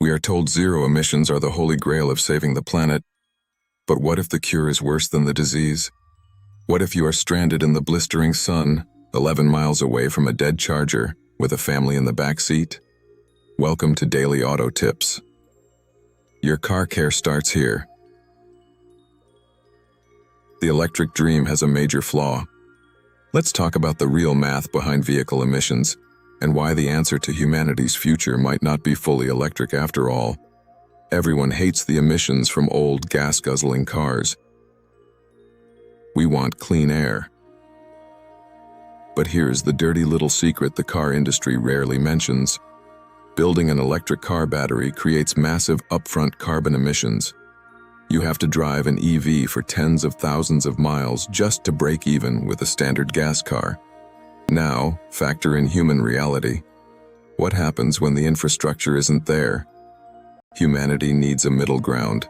We are told zero emissions are the holy grail of saving the planet. But what if the cure is worse than the disease? What if you are stranded in the blistering sun, 11 miles away from a dead charger, with a family in the back seat? Welcome to Daily Auto Tips. Your car care starts here. The electric dream has a major flaw. Let's talk about the real math behind vehicle emissions, and why the answer to humanity's future might not be fully electric after all. Everyone hates the emissions from old gas-guzzling cars. We want clean air. But here's the dirty little secret the car industry rarely mentions. Building an electric car battery creates massive upfront carbon emissions. You have to drive an EV for tens of thousands of miles just to break even with a standard gas car. Now, factor in human reality. What happens when the infrastructure isn't there? Humanity needs a middle ground.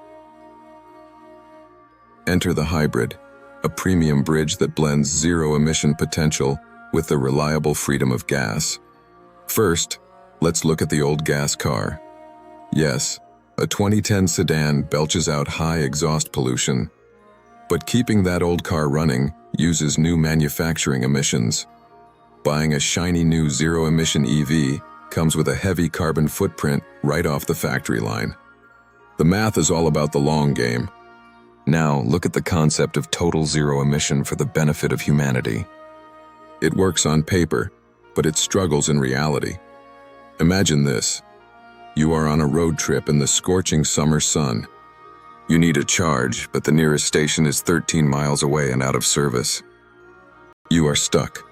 Enter the hybrid, a premium bridge that blends zero-emission potential with the reliable freedom of gas. First, let's look at the old gas car. Yes, a 2010 sedan belches out high exhaust pollution. But keeping that old car running uses new manufacturing emissions. Buying a shiny new zero-emission EV comes with a heavy carbon footprint right off the factory line. The math is all about the long game. Now, look at the concept of total zero emission for the benefit of humanity. It works on paper, but it struggles in reality. Imagine this. You are on a road trip in the scorching summer sun. You need a charge, but the nearest station is 13 miles away and out of service. You are stuck.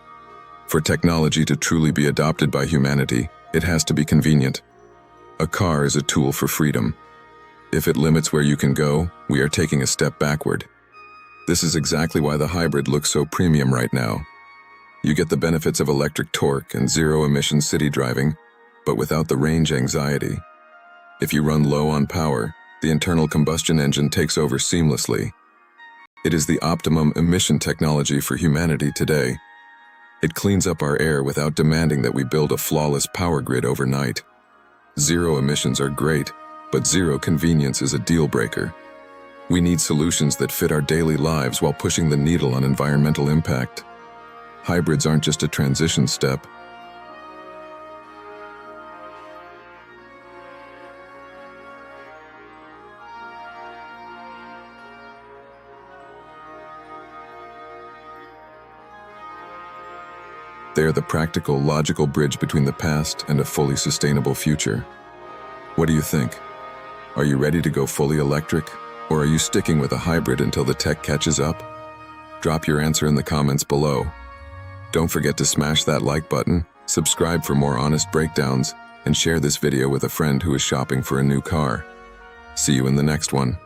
For technology to truly be adopted by humanity, it has to be convenient. A car is a tool for freedom. If it limits where you can go, we are taking a step backward. This is exactly why the hybrid looks so premium right now. You get the benefits of electric torque and zero-emission city driving, but without the range anxiety. If you run low on power, the internal combustion engine takes over seamlessly. It is the optimum emission technology for humanity today. It cleans up our air without demanding that we build a flawless power grid overnight. Zero emissions are great, but zero convenience is a deal breaker. We need solutions that fit our daily lives while pushing the needle on environmental impact. Hybrids aren't just a transition step. They are the practical, logical bridge between the past and a fully sustainable future. What do you think? Are you ready to go fully electric, or are you sticking with a hybrid until the tech catches up? Drop your answer in the comments below. Don't forget to smash that like button, subscribe for more honest breakdowns, and share this video with a friend who is shopping for a new car. See you in the next one.